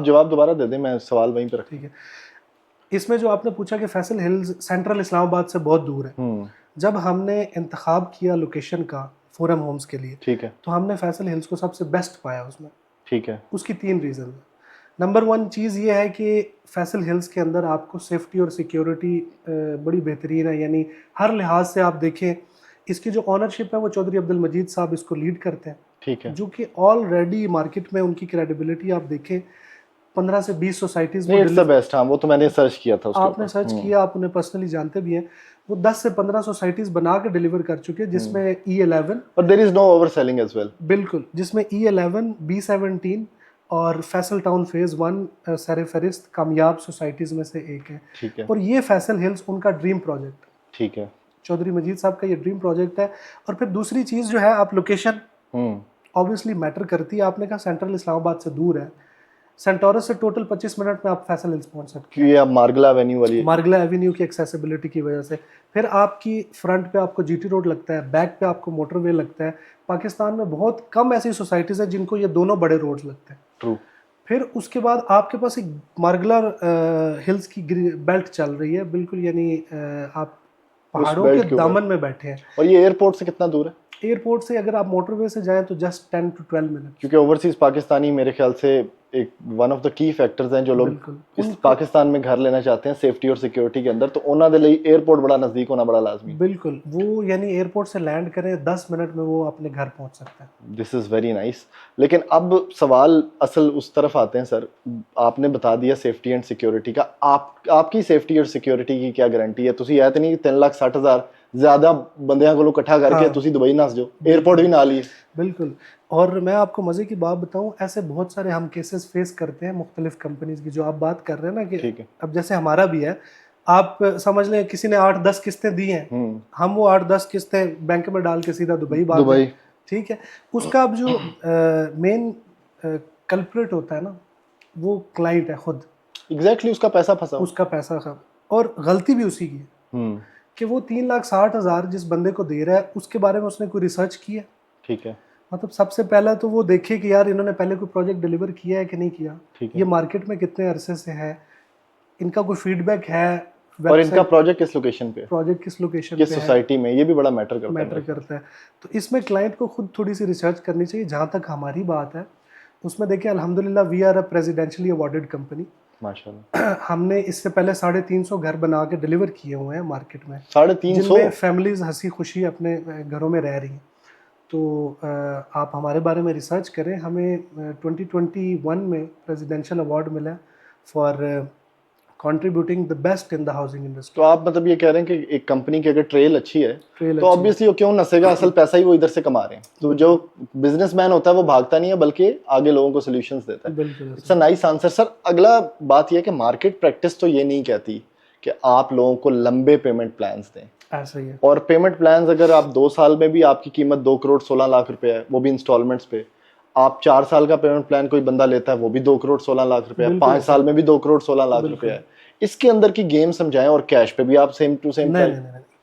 जवाब दोबारा दे दें, मैं सवाल वहीं पर रख। ठीक है, इसमें जो आपने पूछा कि फैसल हिल्स सेंट्रल इस्लामाबाद से बहुत दूर है, जब हमने इंतखाब किया लोकेशन का फोरम होम्स के लिए, ठीक है, तो हमने फैसल हिल्स को सबसे बेस्ट पाया उसमें। ठीक है, उसकी 3 रीज़न है। नंबर 1 चीज़ ये है कि फैसल हिल्स के अंदर आपको सेफ्टी और सिक्योरिटी बड़ी बेहतरीन है, यानी हर लिहाज से आप देखें, इसकी जो ऑनरशिप है वो चौधरी अब्दुल मजीद साहब इसको लीड करते हैं, ठीक है। जो कि ऑलरेडी मार्केट में उनकी क्रेडिबिलिटी आप देखें 15 से 20 सोसाइटीज़ वो नहीं, इट्स द बेस्ट। हाँ, वो तो मैंने सर्च किया था उसके आपने ऊपर। सर्च किया, आप उन्हें पर्सनली जानते भी हैं। वो 10 से 15 सोसाइटीज़ बना के डिलीवर कर चुके हैं, जिसमें E11 और there is no over selling as well. बिल्कुल, जिसमें E11, B17 और फैसल टाउन फेज़ 1 सर-ए-फ़हरिस्त कामयाब सोसाइटीज़ में से एक है। ठीक है, और ये फैसल हिल्स उनका ड्रीम प्रोजेक्ट, ठीक है। चौधरी मजीद साहब का ये ड्रीम प्रोजेक्ट है। और फिर दूसरी चीज़ जो है, आप लोकेशन ऑब्वियसली मैटर करती है। आपने कहा सेंट्रल इस्लामाबाद से दूर है, सेंटोरस से टोटल 25 मिनट में आप फैसल हिल्स पहुंच सकते हैं, ये आप मार्गला एवेन्यू वाली। मार्गला एवेन्यू की एक्सेसिबिलिटी की वजह से। फिर आपकी फ्रंट पे आपको जीटी रोड लगता है, बैक पे आपको मोटरवे लगता है। पाकिस्तान में बहुत कम ऐसी सोसाइटीज़ हैं जिनको ये दोनों बड़े रोड्स लगते हैं। ट्रू। फिर उसके बाद आपके पास एक मार्गला हिल्स की बेल्ट चल रही है बिल्कुल, यानी आप पहाड़ों के दामन में बैठे हैं। और ये एयरपोर्ट से कितना दूर है? एयरपोर्ट से अगर आप मोटरवे से जाएं तो जस्ट 10 to 12 मिनट। क्योंकि ओवरसीज पाकिस्तानी मेरे ख्याल से एक one of the key factors हैं जो लोग इस पाकिस्तान में घर लेना चाहते हैं सेफ्टी और सिक्योरिटी के अंदर, तो उन्हां दे लिए एयरपोर्ट बड़ा नजदीक होना बड़ा लाजमी। बिल्कुल, वो यानी एयरपोर्ट से लैंड करें 10 मिनट में वो अपने घर पहुंच सकता है। This is very nice. लेकिन अब सवाल असल उस तरफ आते हैं सर, आपने बता दिया सेफ्टी एंड सिक्योरिटी का। आपकी सेफ्टी और सिक्योरिटी की क्या गारंटी है? ਤੁਸੀਂ ਇਹ ਤਾਂ ਨਹੀਂ 3,60,000 ज़्यादा बंदियां को इकट्ठा करके ਤੁਸੀਂ दुबई नस जाओ, एयरपोर्ट भी ना लिए। बिल्कुल, और मैं आपको मज़े की बात बताऊं, ऐसे बहुत सारे हम केसेस फेस करते हैं मुख्तलिफ कंपनीज की, जो आप बात कर रहे हैं ना कि अब जैसे हमारा भी है, आप समझ लें किसी ने 8-10 किस्तें दी हैं, हम वो 8-10 किस्तें बैंक में डाल के सीधा दुबई भाग गए, ठीक है। उसका अब जो मेन कल्प्रिट होता है ना, वो क्लाइंट है खुद। एग्जैक्टली, उसका पैसा फंसा, उसका पैसा खा, और गलती भी उसी की है कि वो 3,60,000 जिस बंदे को दे रहा है उसके बारे में उसने कोई रिसर्च किया। ठीक है, मतलब सबसे पहला तो वो देखे कि यार इन्होंने पहले कोई प्रोजेक्ट डिलीवर किया है कि नहीं किया, ये मार्केट में कितने अरसे से है, इनका कोई फीडबैक है, और इनका प्रोजेक्ट किस लोकेशन पे, प्रोजेक्ट किस लोकेशन किस सोसाइटी में, ये भी बड़ा मैटर करता है। तो इसमें क्लाइंट को खुद थोड़ी सी रिसर्च करनी चाहिए। जहाँ तक हमारी बात है उसमें देखिए, अल्हम्दुलिल्लाह we are a presidentially awarded company, माशाल्लाह। हमने इससे पहले 350 घर बना के डिलीवर किए हुए हैं मार्केट में, 350 फैमिलीज हंसी खुशी अपने घरों में रह रही हैं। तो आप हमारे बारे में रिसर्च करें। हमें 2021 में प्रेसिडेंशियल अवार्ड मिला for contributing the best in the housing industry. तो आप मतलब ये कह रहे हैं कि एक कंपनी की अगर ट्रेल अच्छी है तो ऑब्वियसली वो क्यों नसेगा, असल पैसा ही वो इधर से कमा रहे हैं। तो जो बिजनेसमैन होता है वो भागता नहीं है बल्कि आगे लोगों को सॉल्यूशंस देता है। It's a nice answer sir. अगला बात यह है कि मार्केट प्रैक्टिस तो ये नहीं कहती कि आप लोगों को लंबे पेमेंट प्लान्स दें, ऐसा ही है। और पेमेंट प्लान्स अगर आप 2 साल में भी आपकी कीमत 2 करोड़ 16 लाख रुपए है, वो भी इंस्टॉलमेंट्स पे, आप 4 साल का पेमेंट प्लान कोई बंदा लेता है वो भी 2 करोड़ 16 लाख रुपए है, 5 साल में भी 2 करोड़ 16 लाख रुपए है। इसके अंदर की गेम समझाएं। और कैश पे भी आप सेम टू सेम नहीं,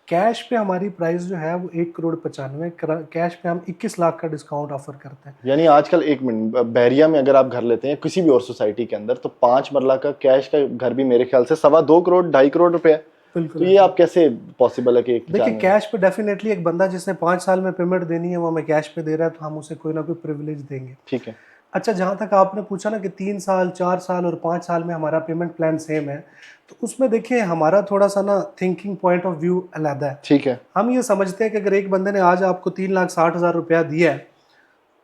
कैश पे हमारी प्राइस जो है वो 1 करोड़ 95, कैश पे हम 21 लाख का डिस्काउंट ऑफर करते हैं। यानी आजकल 1 मिनट बहरिया में अगर आप घर लेते हैं किसी भी और सोसाइटी के अंदर, तो 5 मरला का कैश का घर भी मेरे ख्याल से 2.25 करोड़ 2.5 करोड़ रुपए है। तो ये आप कैसे पॉसिबल है कि देखिए, कैश पे डेफिनेटली एक बंदा जिसने 5 साल में पेमेंट देनी है वो हमें कैश पे दे रहा है, तो हम उसे कोई ना कोई प्रिविलेज देंगे। ठीक है। अच्छा, जहाँ तक आपने पूछा ना कि 3 साल 4 साल और 5 साल में हमारा पेमेंट प्लान सेम है, तो उसमें देखिए हमारा थोड़ा सा ना थिंकिंग पॉइंट ऑफ व्यू अलग है। ठीक है। हम ये समझते हैं कि अगर एक बंदे ने आज आपको 3,60,000 रुपया दिया है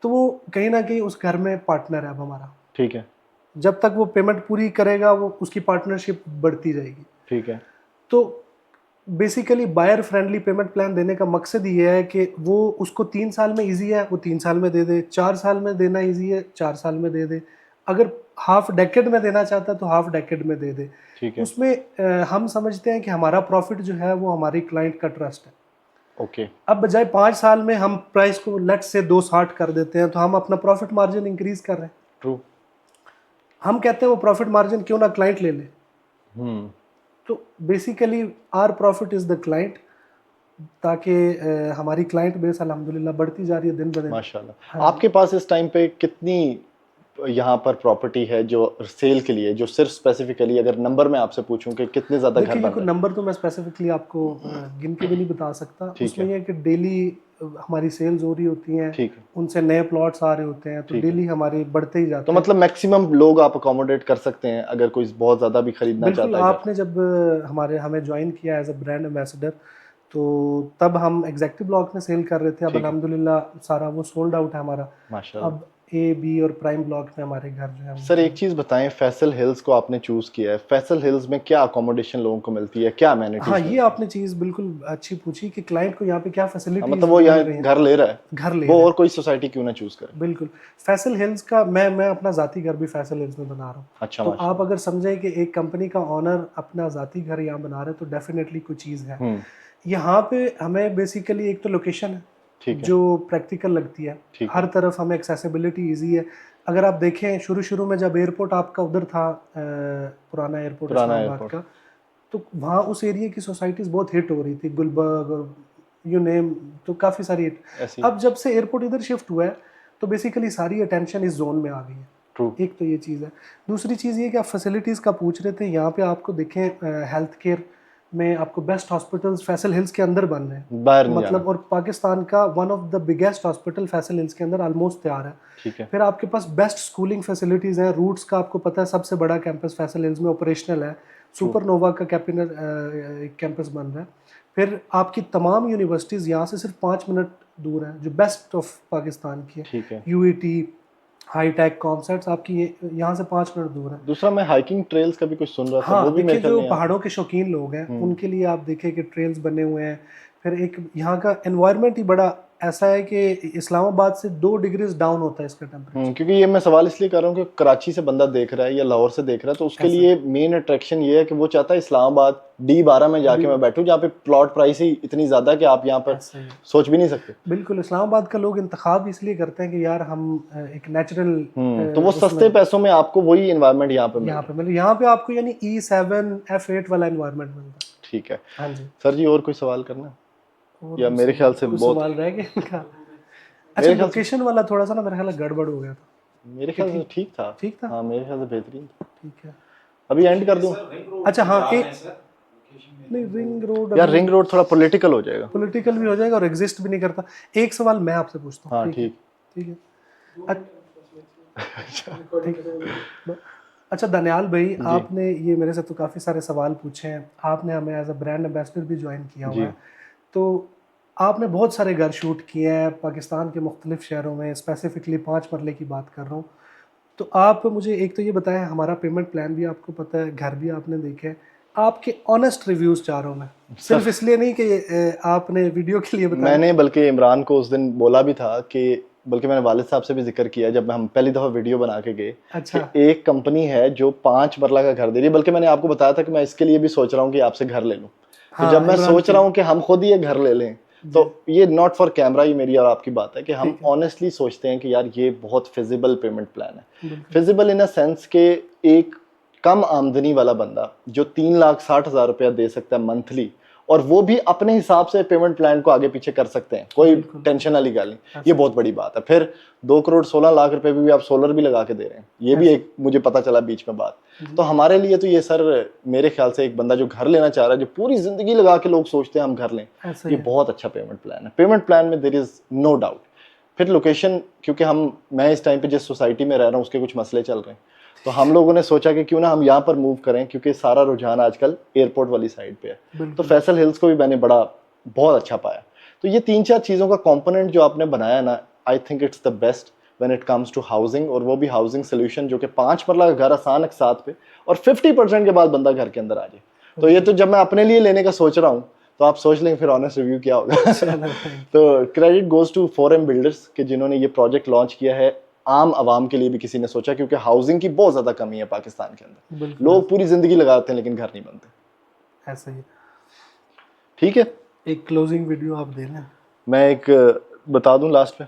तो वो कहीं ना कहीं उस घर में पार्टनर है अब हमारा। ठीक है। जब तक वो पेमेंट पूरी करेगा वो उसकी पार्टनरशिप बढ़ती जाएगी। ठीक है। तो basically buyer friendly payment plan देने का मकसद ये है कि वो उसको 3 साल में इजी है वो 3 साल में दे दे, 4 साल में देना इजी है 4 साल में दे दे, अगर हाफ डेकेड में देना चाहता है तो हाफ डेकेड में दे दे। ठीक है। उसमें हम समझते हैं कि हमारा प्रॉफिट जो है वो हमारी क्लाइंट का ट्रस्ट है। ओके। अब बजाय 5 साल में हम प्राइस को लेट से 260 कर देते हैं तो हम अपना प्रॉफिट मार्जिन इंक्रीज कर रहे हैं। ट्रू। हम कहते हैं वो प्रॉफिट मार्जिन क्यों ना क्लाइंट ले ले। तो basically our profit is the client, ताकि हमारी क्लाइंट बेस अल्हम्दुलिल्लाह बढ़ती जा रही है दिन ब दिन। माशाल्लाह। आपके पास इस टाइम पे कितनी यहाँ पर प्रॉपर्टी है जो सेल के लिए, जो सिर्फ स्पेसिफिकली अगर नंबर में आपसे पूछूं कि कितने ज़्यादा घर बन रहे हैं? नंबर तो मैं स्पेसिफिकली आपको गिन के भी नहीं बता सकता। उसमें यह है कि डेली हमारी सेल्स हो रही होती हैं, ठीक है, उनसे नए प्लॉट्स आ रहे होते हैं, तो डेली हमारे बढ़ते ही जाते तो हैं। मतलब मैक्सिमम लोग आप अकोमोडेट कर सकते हैं अगर कोई बहुत ज़्यादा भी खरीदना चाहता है? बिल्कुल, आपने जब हमें ज्वाइन किया एज अ ब्रांड एम्बेसडर, तो तब हम एग्जैक्टिव ब्लॉक में सेल कर रहे थे। अब अल्हम्दुलिल्लाह सारा वो सोल्ड आउट है हमारा। माशाल्लाह। अब ए, बी और प्राइम ब्लॉक में हमारे घर जो है। सर एक चीज़ बताएं, फैसल हिल्स को आपने चूज़ किया है, फैसल हिल्स में क्या अकोमोडेशन लोगों को मिलती है, क्या अमेनिटीज? हाँ, ये आपने चीज़ बिल्कुल अच्छी पूछी कि क्लाइंट को यहाँ पे क्या फैसिलिटीज मतलब वो यहाँ घर ले रहा है, घर ले वो रहा और कोई सोसाइटी क्यों ना चूज़ करे? बिल्कुल। फैसल हिल्स का मैं अपना ज़ाती घर भी फैसल हिल्स में बना रहा हूँ। अच्छा, तो आप अगर समझें कि एक कंपनी का ऑनर अपना ज़ाती घर यहाँ बना रहा है, तो डेफिनेटली कोई चीज़ है। यहाँ पे हमें बेसिकली एक तो लोकेशन है, जो प्रैक्टिकल लगती है, हर तरफ हमें एक्सेसिबिलिटी ईजी है। अगर आप देखें शुरू में जब एयरपोर्ट आपका उधर था, पुराना एयरपोर्ट इस्लामाबाद का, तो वहाँ उस एरिया की सोसाइटीज़ बहुत हिट हो रही थी, गुलबर्ग और यू नेम, तो काफ़ी सारी हिट। अब जब से एयरपोर्ट इधर शिफ्ट हुआ है, तो बेसिकली सारी अटेंशन इस जोन में आ गई है। एक तो ये चीज़ है। दूसरी चीज़ ये कि आप फैसिलिटीज़ का पूछ रहे थे, यहाँ पे आपको देखें हेल्थ केयर में आपको बेस्ट हॉस्पिटल्स फैसल हिल्स के अंदर बन रहे हैं, बाहर नहीं मतलब, और पाकिस्तान का one of the biggest hospital Faisal hills के अंदर ऑलमोस्ट तैयार है। ठीक है। फिर आपके पास बेस्ट स्कूलिंग फैसिलिटीज़ हैं। रूट्स का आपको पता है सबसे बड़ा कैंपस फैसल हिल्स में ऑपरेशनल है। सुपरनोवा का कैंपस बन रहा है। फिर आपकी तमाम यूनिवर्सिटीज़ यहाँ से सिर्फ 5 मिनट दूर हैं, जो बेस्ट ऑफ पाकिस्तान की है। यूईटी, हाईटेक, कॉन्सेप्ट्स आपकी यहाँ से 5 मिनट दूर है। दूसरा मैं हाइकिंग ट्रेल्स का भी कुछ सुन रहा था। हाँ, वो भी देखिए जो पहाड़ों के शौकीन लोग हैं, उनके लिए आप देखें कि ट्रेल्स बने हुए हैं। फिर एक यहाँ का एनवायरनमेंट ही बड़ा ऐसा है कि इस्लामाबाद से 2 डिग्रीज डाउन होता है इसका टेम्परेचर। क्योंकि ये मैं सवाल इसलिए कर रहा हूँ कि कराची से बंदा देख रहा है या लाहौर से देख रहा है, तो उसके लिए मेन अट्रैक्शन ये है कि वो चाहता है इस्लामाबाद D12 में जाके मैं बैठूं, जहाँ पे प्लॉट प्राइस ही इतनी ज्यादा कि आप यहाँ पर सोच भी नहीं सकते। बिल्कुल, इस्लामाबाद का लोग इंतखाब इसलिए करते हैं कि यार हम एक नेचुरल, तो वो सस्ते पैसों में आपको वही एनवायरनमेंट यहाँ पे यहाँ पे आपको यानी E7 F8 वाला एनवायरनमेंट मिलता है। ठीक है। हाँ जी सर जी, और कोई सवाल करना या मेरे ख्याल से बहुत सवाल रह गए इनका? अच्छा, लोकेशन वाला थोड़ा सा ना मेरे ख्याल गड़बड़ हो गया था। मेरे ख्याल से ठीक था। हाँ, मेरे ख्याल से बेहतरीन था। ठीक है, अभी एंड कर दूं? अच्छा हाँ, नहीं, रिंग रोड यार, रिंग रोड थोड़ा पॉलिटिकल हो जाएगा। पॉलिटिकल भी हो जाएगा और एग्जिस्ट भी नहीं करता। एक सवाल मैं आपसे पूछता हूँ। हाँ, ठीक है। अच्छा दानियाल भाई, आपने ये मेरे से तो काफ़ी सारे सवाल पूछे हैं, आपने हमें एज अ ब्रांड एम्बेसडर भी ज्वाइन किया हुआ है, तो आपने बहुत सारे घर शूट किए हैं पाकिस्तान के मुख्तलिफ शहरों में, स्पेसिफिकली 5 मरले की बात कर रहा हूँ। तो आप मुझे एक तो ये बताएं, हमारा पेमेंट प्लान भी आपको पता है, घर भी आपने देखे हैं, आपके ऑनेस्ट रिव्यूज़ चाह रहा हूँ मैं, सिर्फ इसलिए नहीं कि आपने वीडियो के लिए बताया। मैंने बल्कि इमरान को उस दिन बोला भी था कि, बल्कि मैंने वालिद साहब से भी जिक्र किया जब हम पहली दफ़ा वीडियो बना के गए। अच्छा। कि एक कंपनी है जो 5 मरला का घर दे रही है, बल्कि मैंने आपको बताया था कि मैं इसके लिए भी सोच रहा हूँ कि आपसे घर ले लूँ। तो जब मैं सोच रहा हूँ कि हम खुद ही ये घर ले लें, तो ये नॉट फॉर कैमरा, ये मेरी और आपकी बात है कि हम ऑनेस्टली सोचते हैं कि यार ये बहुत फिजिबल पेमेंट प्लान है। फिजिबल इन अ सेंस के एक कम आमदनी वाला बंदा जो 3,60,000 रुपया दे सकता है मंथली, और वो भी अपने हिसाब से पेमेंट प्लान को आगे पीछे कर सकते हैं, कोई टेंशन वाली गल नहीं, ये बहुत बड़ी बात है। फिर 2,16,00,000 रुपए भी आप सोलर भी लगा के दे रहे हैं, ये भी एक मुझे पता चला बीच में बात। तो हमारे लिए तो ये सर, मेरे ख्याल से एक बंदा जो घर लेना चाह रहा है, जो पूरी जिंदगी लगा के लोग सोचते हैं हम घर लें, ये बहुत अच्छा पेमेंट प्लान है। पेमेंट प्लान में देयर इज नो डाउट। फिर लोकेशन, क्योंकि मैं इस टाइम पे जिस सोसाइटी में रह रहा हूँ उसके कुछ मसले चल रहे हैं, तो हम लोगों ने सोचा कि क्यों ना हम यहाँ पर मूव करें, क्योंकि सारा रुझान आजकल एयरपोर्ट वाली साइड पे है। तो फैसल हिल्स को भी मैंने बहुत अच्छा पाया। तो ये 3-4 चीज़ों का कंपोनेंट जो आपने बनाया ना, I think it's the best when it comes to housing, और वो भी हाउसिंग सोल्यूशन जो कि 5 मरला का घर आसान एक साथ पे, और 50% के बाद बंदा घर के अंदर आ जाए। तो ये तो जब मैं अपने लिए लेने का सोच रहा हूँ, तो आप सोच लेंगे फिर ऑनेस्ट रिव्यू क्या होगा। तो credit goes to 4M builders के जिन्होंने ये प्रोजेक्ट लॉन्च किया है, आम आवाम के लिए भी किसी ने सोचा, क्योंकि हाउसिंग की बहुत ज्यादा कमी है पाकिस्तान के अंदर। लोग पूरी जिंदगी लगाते हैं लेकिन घर नहीं बनते। ऐसा ही। ठीक है, एक क्लोजिंग वीडियो आप दे लें। मैं एक बता दूं लास्ट पे।